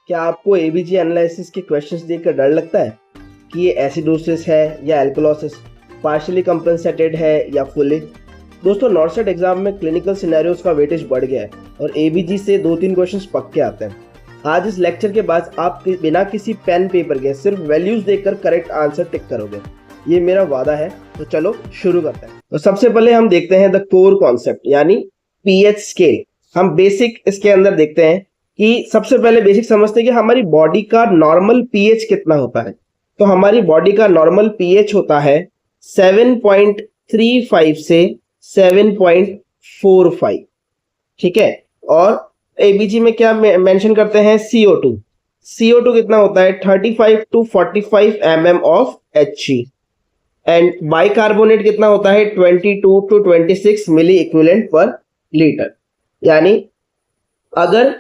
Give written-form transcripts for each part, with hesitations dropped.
क्या आपको ABG analysis के क्वेश्चंस देखकर डर लगता है कि ये एसिडोसिस है या एल्कलोसिस, पार्शियली कंपनसेटेड है या फुली? दोस्तों, नॉर्सेट एग्जाम में क्लिनिकल सिनेरियोज का वेटेज बढ़ गया है और एबीजी से 2-3 क्वेश्चंस पक्के आते हैं। आज इस लेक्चर के बाद आप बिना किसी पेन पेपर के सिर्फ वैल्यूज देखकर करेक्ट आंसर टिक करोगे, ये मेरा वादा है। तो चलो शुरू करते हैं। तो सबसे पहले हम देखते हैं द कोर कॉन्सेप्ट यानी पीएच स्केल। हम बेसिक इसके अंदर देखते हैं कि सबसे पहले बेसिक समझते हैं कि हमारी बॉडी का नॉर्मल पीएच कितना होता है। तो हमारी बॉडी का नॉर्मल पीएच होता है 7.35 से 7.45, ठीक है। और एबीजी में क्या मेंशन करते हैं? CO2 कितना होता है? 35 to 45 mm of Hg। And bicarbonate कितना होता है? 22 to 26 milliequivalent per litre. यानी अगर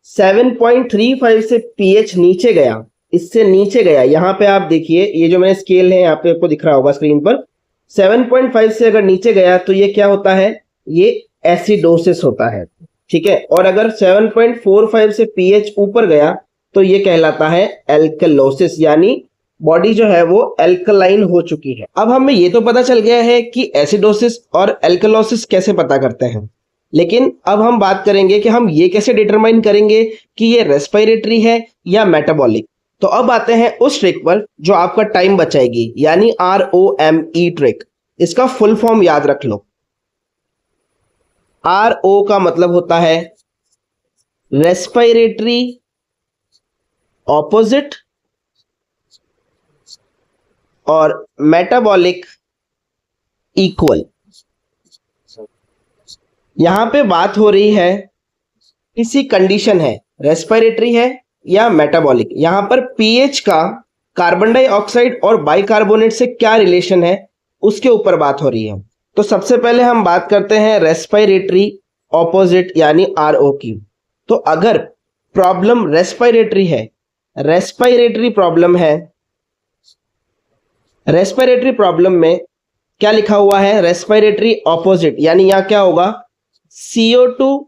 7.35 से पीएच नीचे गया, इससे नीचे गया, यहाँ पे आप देखिए ये जो मैंने स्केल है यहाँ पे आपको दिख रहा होगा स्क्रीन पर, 7.5 से अगर नीचे गया तो ये क्या होता है? ये एसिडोसिस होता है, ठीक है। और अगर 7.45 से पीएच ऊपर गया तो ये कहलाता है एल्कलोसिस, यानी बॉडी जो है वो एल्कलाइन हो चुकी है। अब हमें ये तो पता चल गया है कि एसिडोसिस और एल्कलोसिस कैसे पता करते हैं, लेकिन अब हम बात करेंगे कि हम ये कैसे डिटरमाइन करेंगे कि ये रेस्पिरेटरी है या मेटाबॉलिक। तो अब आते हैं उस ट्रिक पर जो आपका टाइम बचाएगी, यानी ROME ट्रिक। इसका फुल फॉर्म याद रख लो। RO का मतलब होता है रेस्पिरेटरी ऑपोजिट और मेटाबॉलिक इक्वल। यहां पे बात हो रही है किसी कंडीशन है, रेस्पिरेटरी है या मेटाबॉलिक। यहां पर पीएच का कार्बन डाइऑक्साइड और बाइकार्बोनेट से क्या रिलेशन है उसके ऊपर बात हो रही है। तो सबसे पहले हम बात करते हैं रेस्पिरेटरी ऑपोजिट यानी RO की। तो अगर प्रॉब्लम रेस्पिरेटरी है, रेस्पिरेटरी प्रॉब्लम में क्या लिखा हुआ है? रेस्पिरेटरी ऑपोजिट, यानी यहां क्या होगा? CO2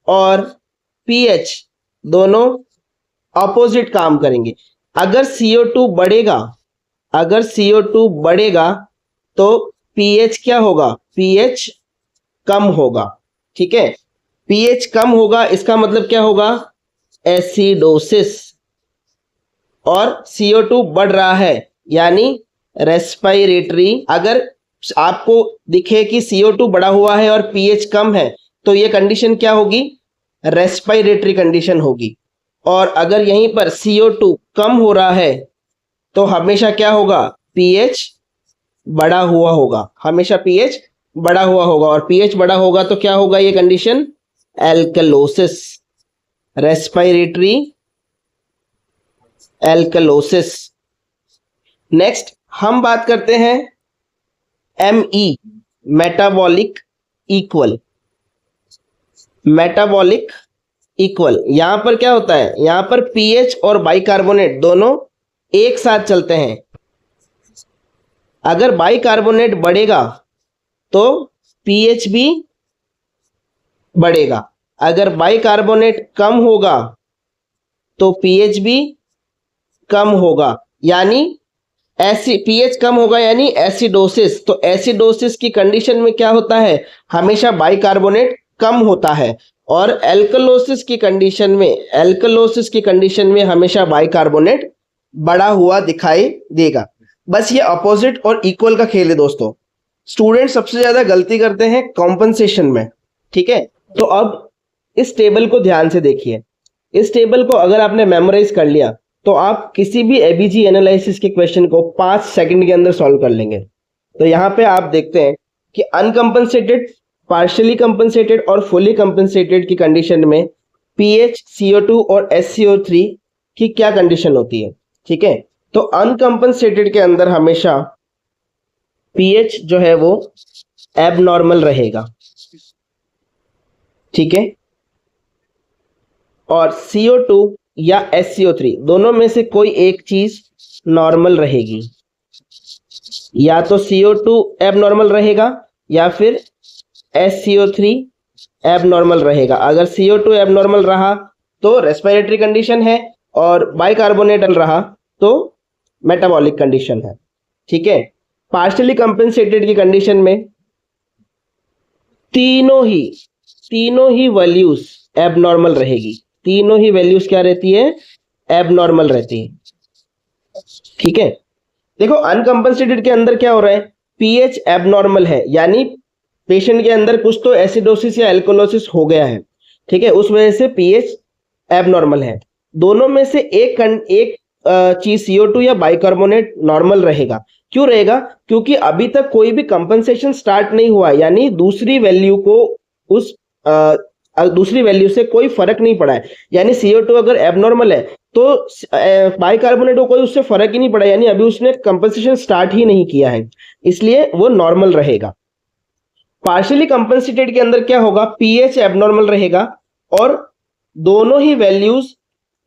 और pH दोनों ऑपोजिट काम करेंगे। अगर CO2 बढ़ेगा तो pH क्या होगा? pH कम होगा, ठीक है। pH कम होगा, इसका मतलब क्या होगा? एसिडोसिस। और CO2 बढ़ रहा है यानी रेस्पिरेटरी। अगर आपको दिखे कि CO2 बढ़ा हुआ है और pH कम है तो ये कंडीशन क्या होगी? रेस्पिरेटरी कंडीशन होगी। और अगर यहीं पर CO2 कम हो रहा है तो हमेशा क्या होगा? pH बढ़ा हुआ होगा, हमेशा pH बढ़ा हुआ होगा। और pH बढ़ा होगा तो क्या होगा ये condition? Alkalosis, respiratory alkalosis. Next हम बात करते हैं ME, मेटाबॉलिक इक्वल। यहां पर क्या होता है? यहां पर pH और बाइकार्बोनेट दोनों एक साथ चलते हैं। अगर बाइकार्बोनेट बढ़ेगा तो pH भी बढ़ेगा। अगर बाइकार्बोनेट कम होगा तो pH भी कम होगा, यानी pH कम होगा यानी एसिडोसिस। तो एसिडोसिस की कंडीशन में क्या होता है? हमेशा बाइकार्बोनेट कम होता है। और एल्कलोसिस की कंडीशन में हमेशा बाइकार्बोनेट बढ़ा हुआ दिखाई देगा। बस ये अपोजिट और इक्वल का खेल है दोस्तों। स्टूडेंट सबसे ज्यादा गलती करते हैं कॉम्पनसेशन में, ठीक है। तो अब इस टेबल को ध्यान से देखिए। इस टेबल को अगर आपने मेमोराइज कर लिया तो आप किसी भी एबीजी एनालिसिस के क्वेश्चन को 5 सेकंड के अंदर सॉल्व कर लेंगे। तो यहाँ पे आप देखते हैं कि अनकंपनसेटेड, पार्शियली कंपनसेटेड और फुली कंपनसेटेड की कंडीशन में पीएच, CO2 और SCO3 की क्या कंडीशन होती है, ठीक है। तो अनकंपनसेटेड के अंदर हमेशा पीएच जो है वो एबनॉर्मल रहेगा, ठीक है। और CO2 या SCO3 दोनों में से कोई एक चीज नॉर्मल रहेगी। या तो CO2 एबनॉर्मल रहेगा या फिर SCO3 एबनॉर्मल रहेगा। अगर CO2 एबनॉर्मल रहा तो रेस्पिरेटरी कंडीशन है, और बाइकार्बोनेट डल रहा तो मेटाबॉलिक कंडीशन है। ठीक है, पार्शियली कंपेंसेटेड की कंडीशन में तीनों ही वैल्यूज एबनॉर्मल रहेगी। तीनों ही वैल्यूज क्या रहती है? एबनॉर्मल रहती है। ठीक है, देखो अनकंपेंसेटेड के अंदर क्या हो रहा है? पीएच एबनॉर्मल है, यानी पेशेंट के अंदर कुछ तो एसिडोसिस या एल्कोलोसिस हो गया है। ठीक है, उस वजह से पीएच एबनॉर्मल है। दोनों में से एक चीज CO2 या बाइकार्बोनेट नॉर्मल रहेगा। क्यों रहेगा? क्योंकि अभी तक कोई भी कंपनसेशन स्टार्ट नहीं हुआ, यानी दूसरी वैल्यू को उस दूसरी वैल्यू से कोई फर्क नहीं पड़ा है। यानी CO2 अगर एबनॉर्मल है तो बाइकार्बोनेट को कोई उससे फर्क ही नहीं पड़ा, यानी अभी उसने कंपनसेशन स्टार्ट ही नहीं किया है, इसलिए वो नॉर्मल रहेगा। पार्शियली कंपनसेटेड के अंदर क्या होगा? पीएच एबनॉर्मल रहेगा और दोनों ही वैल्यूज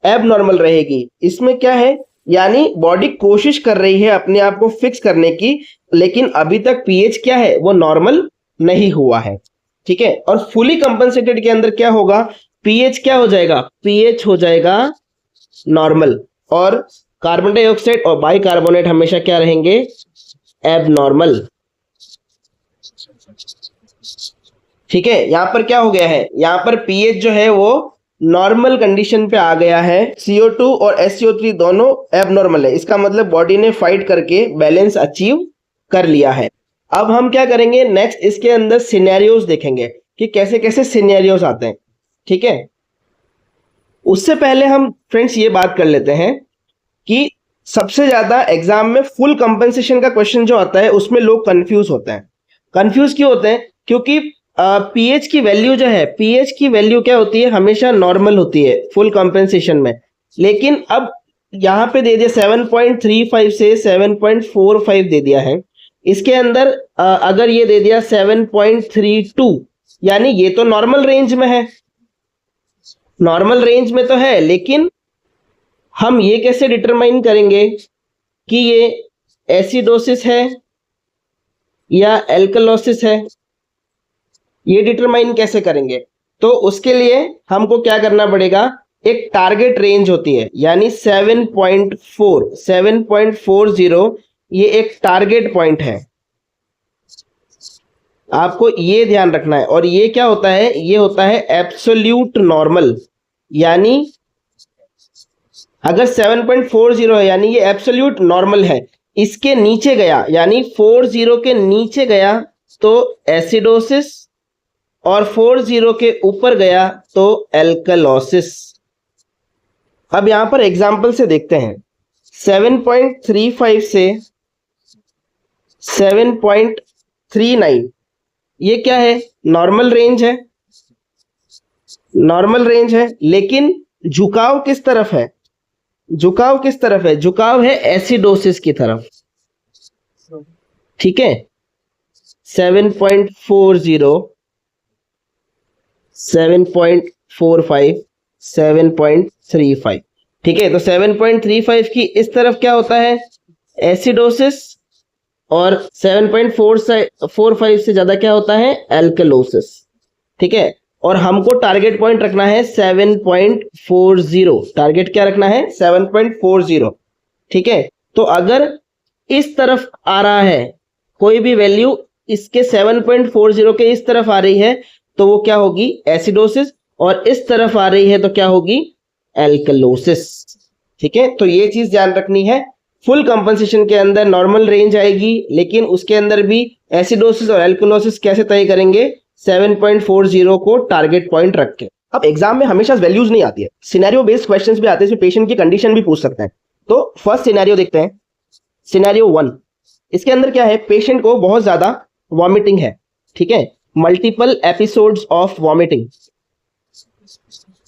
एबनॉर्मल रहेगी। इसमें क्या है? यानी बॉडी कोशिश कर रही है अपने आप को फिक्स करने की, लेकिन अभी तक पीएच क्या है? वो नॉर्मल नहीं हुआ है। ठीक है, और फुली कंपनसेटेड के अंदर क्या होगा? पीएच क्या हो जाएगा? पीएच हो जाएगा नॉर्मल, और कार्बन डाइऑक्साइड और बाइकार्बोनेट हमेशा क्या रहेंगे? एबनॉर्मल। ठीक है, यहां पर क्या हो गया है? यहां पर पीएच जो है वो नॉर्मल कंडीशन पे आ गया है। CO2 और SCO3 दोनों एबनॉर्मल है, इसका मतलब बॉडी ने फाइट करके बैलेंस अचीव कर लिया है। अब हम क्या करेंगे? नेक्स्ट इसके अंदर सिनेरियोज देखेंगे कि कैसे कैसे सिनेरियोज आते हैं। ठीक है, उससे पहले हम फ्रेंड्स ये बात कर लेते हैं कि सबसे ज्यादा एग्जाम में फुल कंपनसेशन का क्वेश्चन जो आता है उसमें लोग कंफ्यूज होते हैं। कंफ्यूज क्यों होते हैं? क्योंकि पीएच की वैल्यू जो है, पीएच की वैल्यू क्या होती है? हमेशा नॉर्मल होती है फुल कंपनसेशन में। लेकिन अब यहाँ पे दे दिया 7.35 से 7.45 दे दिया है। इसके अंदर अगर ये दे दिया 7.32, यानी ये तो नॉर्मल रेंज में है, नॉर्मल रेंज में तो है, लेकिन हम ये कैसे डिटरमाइन करेंगे कि ये एसिडोसिस है या एल्कलोसिस है? ये डिटरमाइन कैसे करेंगे? तो उसके लिए हमको क्या करना पड़ेगा? एक टारगेट रेंज होती है, यानी 7.40 ये एक टारगेट पॉइंट है, आपको ये ध्यान रखना है। और ये क्या होता है? ये होता है एब्सोल्यूट नॉर्मल, यानी अगर 7.40 है यानी ये एब्सोल्यूट नॉर्मल है। इसके नीचे गया, यानी 40 के नीचे गया तो एसिडोसिस, और 40 के ऊपर गया तो एल्कलोसिस। अब यहां पर एग्जाम्पल से देखते हैं। 7.35 से 7.39 ये क्या है? नॉर्मल रेंज है, नॉर्मल रेंज है, लेकिन झुकाव किस तरफ है? झुकाव किस तरफ है? झुकाव है एसिडोसिस की तरफ। ठीक है, 7.40, 7.45, 7.35। ठीक है, तो 7.35 की इस तरफ क्या होता है? एसिडोसिस, और 7.45 से ज्यादा क्या होता है? एल्कलोसिस। ठीक है, और हमको टारगेट पॉइंट रखना है 7.40। टारगेट क्या रखना है? 7.40। ठीक है, तो अगर इस तरफ आ रहा है कोई भी वैल्यू, इसके 7.40 के इस तरफ आ रही है तो वो क्या होगी? एसिडोसिस, और इस तरफ आ रही है तो क्या होगी? एल्कलोसिस। ठीक है, तो ये चीज ध्यान रखनी है। फुल कंपनसेशन के अंदर नॉर्मल रेंज आएगी, लेकिन उसके अंदर भी एसिडोसिस और एल्कलोसिस कैसे तय करेंगे? 7.40 को टारगेट पॉइंट रख के। अब एग्जाम में हमेशा वैल्यूज नहीं आती है, सिनेरियो बेस्ड क्वेश्चंस भी आते हैं, इसमें पेशेंट की कंडीशन भी पूछ सकते हैं। तो फर्स्ट सिनेरियो देखते हैं, सिनेरियो 1। इसके अंदर क्या है? पेशेंट को बहुत ज्यादा वॉमिटिंग है। ठीक है, multiple episodes of vomiting,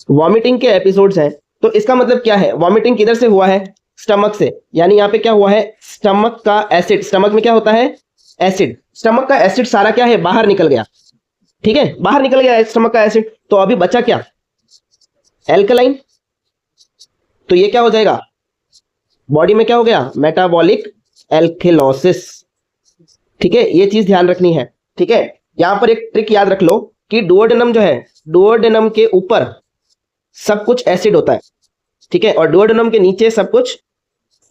vomiting के एपिसोड्स हैं। तो इसका मतलब क्या है? वॉमिटिंग किधर से हुआ है? स्टमक से, यानी यहाँ पे क्या हुआ है? स्टमक का एसिड, स्टमक में क्या होता है? एसिड, स्टमक का एसिड सारा क्या है? बाहर निकल गया। ठीक है, बाहर निकल गया स्टमक का एसिड, तो अभी बचा क्या? एल्कलाइन। तो ये क्या हो जाएगा? बॉडी में क्या हो गया? Metabolic alkalosis. ठीक है, ये चीज ध्यान रखनी है। ठीक है, यहां पर एक ट्रिक याद रख लो कि डुओडेनम जो है, डुओडेनम के ऊपर सब कुछ एसिड होता है। ठीक है, और डुओडेनम के नीचे सब कुछ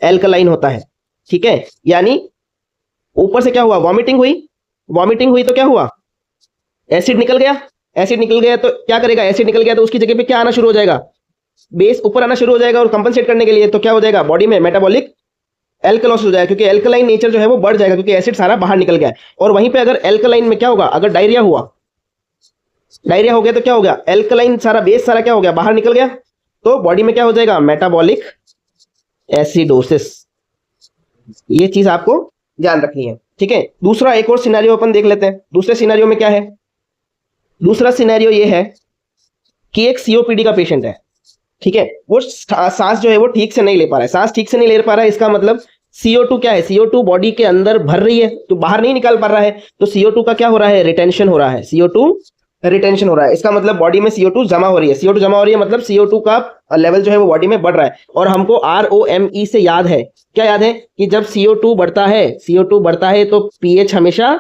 एल्कलाइन होता है, ठीक है। यानी ऊपर से क्या हुआ, वॉमिटिंग हुई तो क्या हुआ, एसिड निकल गया। एसिड निकल गया तो क्या करेगा, एसिड निकल गया तो उसकी जगह पे क्या आना शुरू हो जाएगा, बेस ऊपर आना शुरू हो जाएगा। और कंपनसेट करने के लिए तो क्या हो जाएगा, बॉडी में मेटाबॉलिक एल्कलॉसिस हो जाएगा, क्योंकि एल्कलाइन नेचर जो है वो बढ़ जाएगा, क्योंकि एसिड सारा बाहर निकल गया है। और वहीं पे अगर एल्कलाइन में क्या होगा, अगर डायरिया हो गया तो क्या हो गया, एल्कलाइन सारा बेस सारा क्या हो गया, बाहर निकल गया, तो बॉडी में क्या हो जाएगा, मेटाबॉलिक एसिडोसिस। ये चीज आपको ध्यान रखनी है, ठीक है। दूसरा एक और सिनेरियो अपन देख लेते हैं। दूसरे सिनेरियो में क्या है, दूसरा सिनेरियो ये है कि एक सीओपीडी का पेशेंट है, ठीक है। वो सांस जो है वो ठीक से नहीं ले पा रहा है, सांस ठीक से नहीं ले पा रहा है, इसका मतलब CO2 क्या है, CO2 बॉडी के अंदर भर रही है तो बाहर नहीं निकाल पा रहा है, तो CO2 का क्या हो रहा है, रिटेंशन हो रहा है, CO2 रिटेंशन हो रहा है। इसका मतलब बॉडी में CO2 जमा हो रही है, CO2 जमा हो रही है मतलब CO2 का लेवल जो है वो बॉडी में बढ़ रहा है। और हमको ROME से याद है, क्या याद है कि जब CO2 बढ़ता है तो pH हमेशा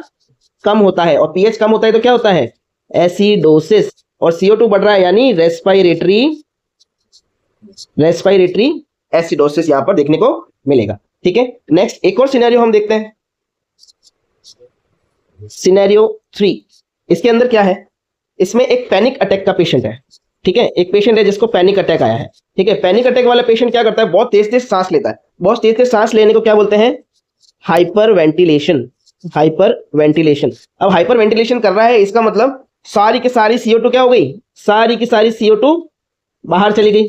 कम होता है, और pH कम होता है तो क्या होता है, एसिडोसिस। और CO2 बढ़ रहा है यानी रेस्पिरेटरी एसिडोसिस यहां पर देखने को मिलेगा, ठीक है। नेक्स्ट एक और सिनेरियो हम देखते हैं, सिनेरियो 3। इसके अंदर क्या है, इसमें एक पैनिक अटैक का पेशेंट है, ठीक है। एक पेशेंट है जिसको पैनिक अटैक आया है, ठीक है। पैनिक अटैक वाला पेशेंट क्या करता है, बहुत तेज तेज सांस लेता है। बहुत तेज तेज सांस लेने को क्या बोलते हैं, हाइपर वेंटिलेशन। अब हाइपर वेंटिलेशन कर रहा है, इसका मतलब सारी की सारी CO2 क्या हो गई, सारी की सारी CO2 बाहर चली गई,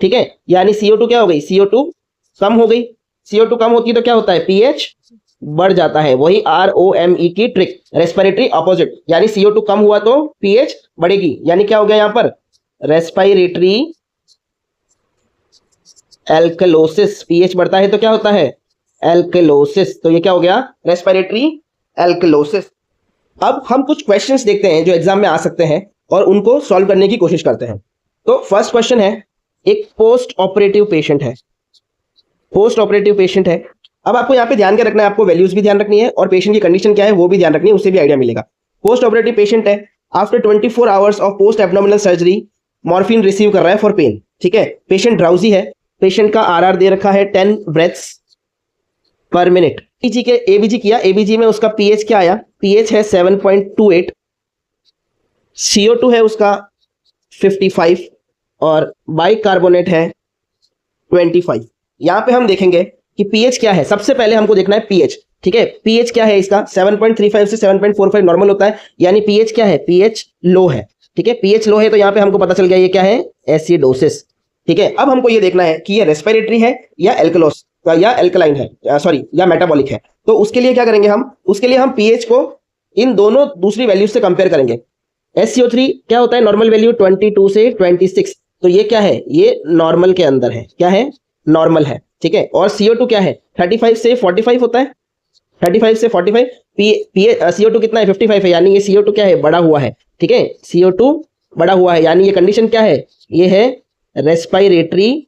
ठीक है। यानी CO2 क्या हो गई, CO2 कम हो गई। CO2 कम होती है तो क्या होता है, pH बढ़ जाता है। वही ROME की ट्रिक, रेस्पिरेटरी ऑपोजिट, यानी CO2 कम हुआ तो pH बढ़ेगी, यानी क्या हो गया यहां पर, रेस्पिरेटरी एल्कलोसिस। pH बढ़ता है तो क्या होता है, एल्कलोसिस। तो ये क्या हो गया, रेस्पिरेटरी एल्कलोसिस। अब हम कुछ क्वेश्चंस देखते हैं जो एग्जाम में आ सकते हैं और उनको सॉल्व करने की कोशिश करते हैं। तो फर्स्ट क्वेश्चन है, एक पोस्ट ऑपरेटिव पेशेंट है। अब आपको यहाँ पे ध्यान क्या रखना है, आपको वैल्यूज भी ध्यान रखनी है और पेशेंट की कंडीशन क्या है वो भी ध्यान रखनी है, उससे भी आइडिया मिलेगा। पोस्ट ऑपरेटिव पेशेंट है, after 24 hours of post abdominal surgery morphine receive कर रहा है फॉर पेन, ठीक है। पेशेंट ड्राउजी है, पेशेंट का RR दे रखा है 10 ब्रेथ्स पर मिनट। ABG किया, ABG में उसका pH क्या आया, pH है 7.28, CO2 है उसका 55 और बाइकार्बोनेट है 25। यहां पे हम देखेंगे कि pH क्या है, सबसे पहले हमको देखना है pH, ठीक है। pH क्या है इसका, 7.35 से 7.45 नॉर्मल होता है, यानी pH क्या है, pH लो है, ठीक है। pH लो है तो यहां पे हमको पता चल गया ये क्या है, एसिडोसिस, ठीक है। अब हमको ये देखना है कि ये रेस्पिरेटरी है या एल्कलोस या एल्कलाइन है, सॉरी या मेटाबॉलिक है। तो उसके लिए क्या करेंगे हम, उसके लिए हम pH को इन दोनों दूसरी वैल्यूज से कंपेयर करेंगे। SCO3 क्या होता है, नॉर्मल वैल्यू 22 से 26, तो ये क्या है, ये नॉर्मल के अंदर है, क्या है, नॉर्मल है, ठीक है। और CO2 क्या है, 35 से 45 होता है, 35 से 45, CO2 कितना है, 55 है, यानी ये CO2 क्या है, बड़ा हुआ है, ठीक है। CO2 बड़ा हुआ है, यानी ये कंडीशन क्या है, ये है रेस्पिरेटरी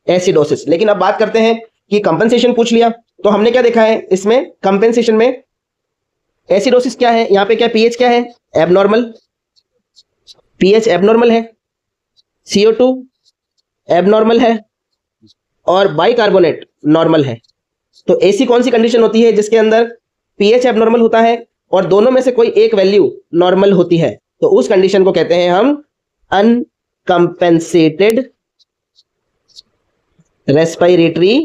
एसिडोसिस। लेकिन अब बात करते हैं कि कंपनसेशन पूछ लिया, तो हमने क्या देखा है इसमें, कंपनसेशन में एसिडोसिस क्या है, यहाँ पे क्या pH क्या है, एबनॉर्मल, pH एबनॉर्मल है, CO2 एबनॉर्मल है और बाइकार्बोनेट नॉर्मल है। तो ऐसी कौन सी कंडीशन होती है जिसके अंदर pH एबनॉर्मल होता है और दोनों में से कोई एक वैल्यू नॉर्मल होती है, तो उस कंडीशन को कहते हैं हम अनकंपेंसेटेड रेस्पिरेटरी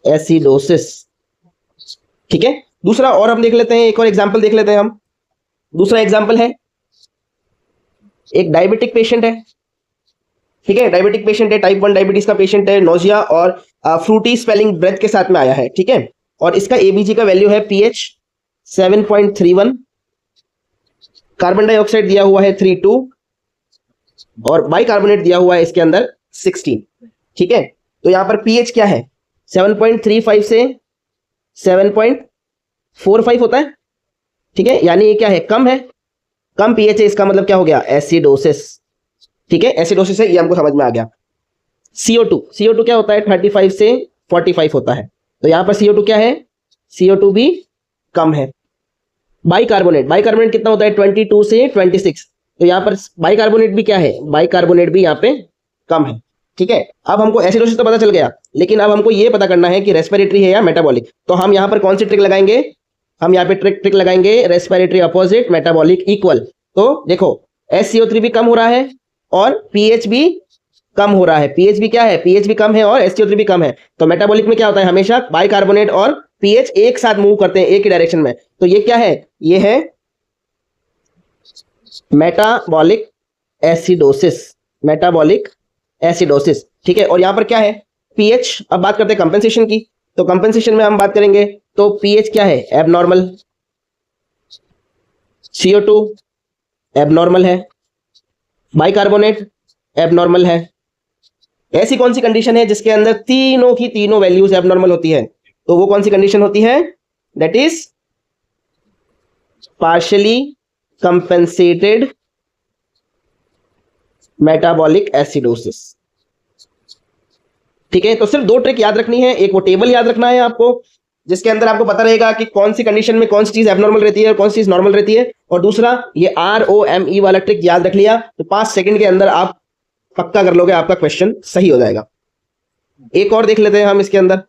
एसिडोसिस, ठीक है। दूसरा और हम देख लेते हैं, एक और एग्जांपल देख लेते हैं हम। दूसरा एग्जांपल है, एक डायबिटिक पेशेंट है, ठीक है। डायबिटिक पेशेंट है, टाइप 1 डायबिटीज का पेशेंट है, नोजिया और फ्रूटी स्पेलिंग ब्रेथ के साथ में आया है, ठीक है। और इसका ABG का वैल्यू है pH 7.31, कार्बन डाइऑक्साइड दिया हुआ है 32 और बाइकार्बोनेट दिया हुआ है इसके अंदर 16, ठीक है। तो यहां पर pH क्या है, 7.35 से 7.45 होता है, ठीक है। यानी ये क्या है, कम है, कम pH है, इसका मतलब क्या हो गया, एसिडोसिस, ठीक है। एसिडोसिस है, ये हमको समझ में आ गया। CO2 क्या होता है, 35 से 45 होता है, तो यहां पर CO2 क्या है, CO2 भी कम है। बाइकार्बोनेट कितना होता है, 22 से 26, तो यहाँ पर बाइकार्बोनेट भी क्या है, बाइकार्बोनेट भी यहाँ पे कम है। ठीक है, अब हमको एसिडोसिस तो पता चल गया, लेकिन अब हमको ये पता करना है कि रेस्पिरेटरी है या मेटाबॉलिक। तो हम यहाँ पर कौन सी ट्रिक लगाएंगे, हम यहाँ पे ट्रिक लगाएंगे रेस्पिरेटरी अपोजिट मेटाबॉलिक इक्वल। तो देखो SCO3 भी कम हो रहा है और पीएच भी कम हो रहा है, पीएच भी क्या है, पीएच भी कम है और SCO3 भी कम है। तो मेटाबॉलिक में क्या होता है, हमेशा बाइकार्बोनेट और पीएच एक साथ मूव करते हैं एक ही डायरेक्शन में। तो ये क्या है, ये है मेटाबॉलिक एसिडोसिस, मेटाबॉलिक एसिडोसिस। ठीक है, और यहां पर क्या है पीएच। अब बात करते हैं कंपेंसेशन की। तो कंपेंसेशन में हम बात करेंगे तो पीएच क्या है, एबनॉर्मल, CO2 एबनॉर्मल है, बाइकार्बोनेट एबनॉर्मल है। ऐसी कौन सी कंडीशन है जिसके अंदर तीनों की तीनों वैल्यूज एबनॉर्मल होती है, तो वो कौन सी कंडीशन होती है, that is partially compensated metabolic acidosis. ठीक है, तो सिर्फ दो ट्रिक याद रखनी है, एक वो टेबल याद रखना है आपको जिसके अंदर आपको पता रहेगा कि कौन सी कंडीशन में कौन सी चीज एबनॉर्मल रहती है और कौन सी चीज नॉर्मल रहती है, और दूसरा ये ROME वाला ट्रिक याद रख लिया तो 5 सेकंड के अंदर आप पक्का कर लोगे, आपका क्वेश्चन सही हो जाएगा। एक और देख लेते हैं हम इसके अंदर,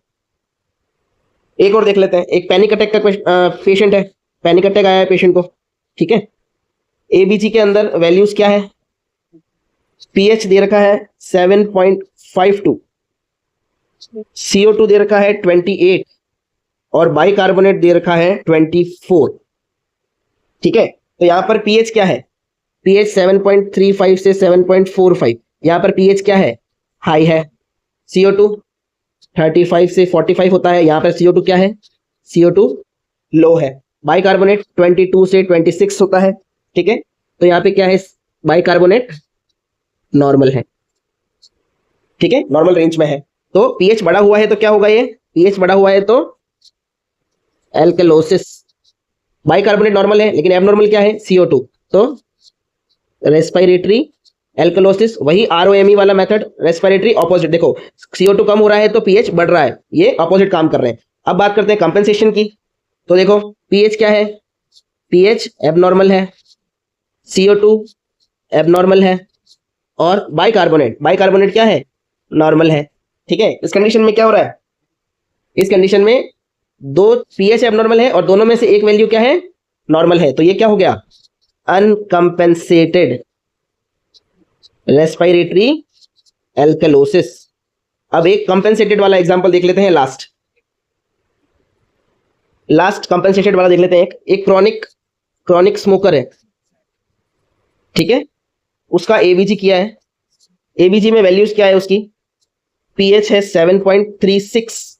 एक और देख लेते हैं। एक पैनिक अटैक का पेशेंट है, पैनिक अटैक आया है पेशेंट को। ठीक है, ABG के अंदर वैल्यूज क्या है, पीएच दे रखा है 7.52, CO2 दे रखा है 28 और बाइकार्बोनेट दे रखा है 24। ठीक है, तो यहां पर पीएच क्या है, पीएच 7.35 से 7.45, यहां पर पीएच क्या है, हाई है। CO2 35 से 45 होता है, यहां पर CO2 क्या है, CO2 लो है। बाइकार्बोनेट 22 से 26 होता है। ठीक है, तो यहां पे क्या है, बाइकार्बोनेट नॉर्मल है। ठीक है, नॉर्मल रेंज में है। तो पीएच बढ़ा हुआ है तो क्या होगा, ये पीएच बढ़ा हुआ है तो एल्कलोसिस। बाइकार्बोनेट नॉर्मल है लेकिन एबनॉर्मल क्या है, CO2, तो रेस्पिरेटरी एल्कलोसिस। वही ROME वाला मेथड, रेस्पिरेटरी ऑपोजिट। देखो CO2 कम हो रहा है तो पीएच बढ़ रहा है, ये ऑपोजिट काम कर रहे हैं। अब बात करते हैं कंपेंसेशन की। तो देखो पीएच क्या है, पीएच एबनॉर्मल है, CO2 एबनॉर्मल है और बाइकार्बोनेट, बाइकार्बोनेट क्या है, नॉर्मल है। ठीक है, इस कंडीशन में क्या हो रहा है, इस कंडीशन में दो पीएच एबनॉर्मल है और दोनों में से एक वैल्यू क्या है, नॉर्मल है। तो ये क्या हो गया, अनकंपेंसेटेड रेस्पिरेटरी एल्कलोसिस। अब एक कंपेंसेटेड वाला एग्जांपल देख लेते हैं, लास्ट कंपेंसेटेड वाला देख लेते हैं। एक क्रॉनिक स्मोकर है। ठीक है, उसका ABG किया है, ABG में वैल्यूज क्या है उसकी, पीएच है 7.36,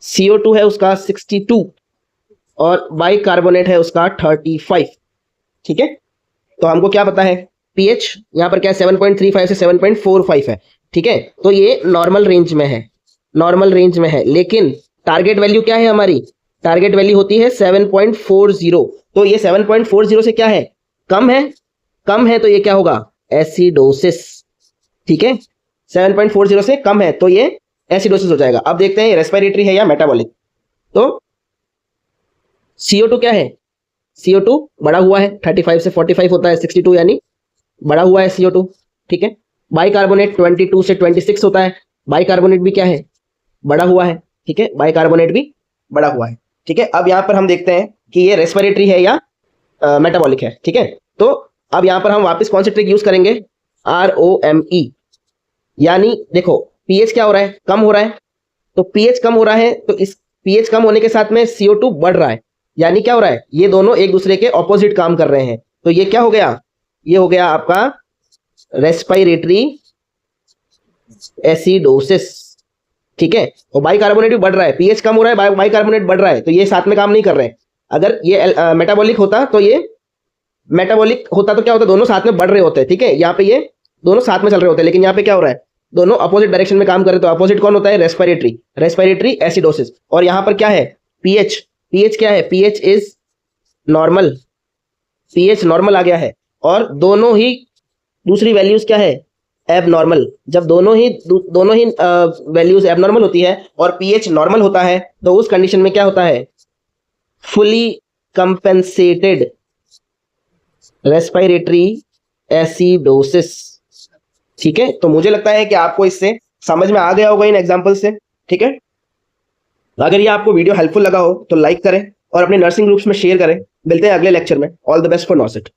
CO2 है उसका 62 और बाइकार्बोनेट है उसका 35। ठीक है, तो हमको क्या पता है, पीएच यहां पर क्या है, 7.35 से 7.45 है। ठीक है, तो ये नॉर्मल रेंज में है, नॉर्मल रेंज में है, लेकिन टारगेट वैल्यू क्या है हमारी, टारगेट वैल्यू होती है 7.40। तो ये 7.40 से क्या है, कम है, कम है, तो ये क्या होगा, एसिडोसिस। ठीक है, 7.40 से कम है तो ये एसिडोसिस हो जाएगा। अब देखते हैं रेस्पिरेटरी है या मेटाबॉलिक। तो CO2 क्या है, CO2 बढ़ा हुआ है, 35 से 45 होता है, 62 यानी बढ़ा हुआ है CO2। ठीक है, बाइकार्बोनेट 22 से 26 होता है, बाइकार्बोनेट भी क्या है, बढ़ा हुआ है। ठीक है, बाइकार्बोनेट भी बढ़ा हुआ है। ठीक है, अब यहां पर हम देखते हैं कि ये रेस्पिरेटरी है या मेटाबॉलिक है। ठीक है, तो अब यहां पर हम वापस कौन सी ट्रिक यूज करेंगे, ROME। यानी देखो पीएच क्या हो रहा है, कम हो रहा है, तो पीएच कम हो रहा है तो इस पीएच कम होने के साथ में CO2 बढ़ रहा है, यानी क्या हो रहा है, ये दोनों एक दूसरे के ऑपोजिट काम कर रहे हैं। तो ये क्या हो गया, ये हो गया आपका रेस्पिरेटरी एसिडोसिस। ठीक है, और बाइकार्बोनेट भी बढ़ रहा है, पीएच कम हो रहा है, बाइकार्बोनेट बढ़ रहा है, तो ये साथ में काम नहीं कर रहे हैं। अगर ये मेटाबॉलिक होता तो ये मेटाबॉलिक होता तो क्या होता, दोनों साथ में बढ़ रहे होते। ठीक है, यहाँ पे ये दोनों साथ में चल रहे होते हैं, लेकिन यहाँ पे क्या हो रहा है, दोनों अपोजिट डायरेक्शन में काम कर रहे। तो अपोजिट कौन होता है, रेस्पिरेटरी एसिडोसिस। और यहाँ पर क्या है, पीएच, पीएच क्या है, pH is normal, pH normal आ गया है और दोनों ही दूसरी वैल्यूज क्या है, एबनॉर्मल। जब दोनों ही वैल्यूज एबनॉर्मल होती है और पीएच नॉर्मल होता है तो उस कंडीशन में क्या होता है, फुली कंपेंसेटेड रेस्पिरेटरी एसिडोसिस। ठीक है, तो मुझे लगता है कि आपको इससे समझ में आ गया होगा इन एग्जांपल से। ठीक है, अगर ये आपको वीडियो हेल्पफुल लगा हो तो लाइक करें और अपने नर्सिंग ग्रुप्स में शेयर करें। मिलते हैं अगले लेक्चर में। All the best for नॉसिट।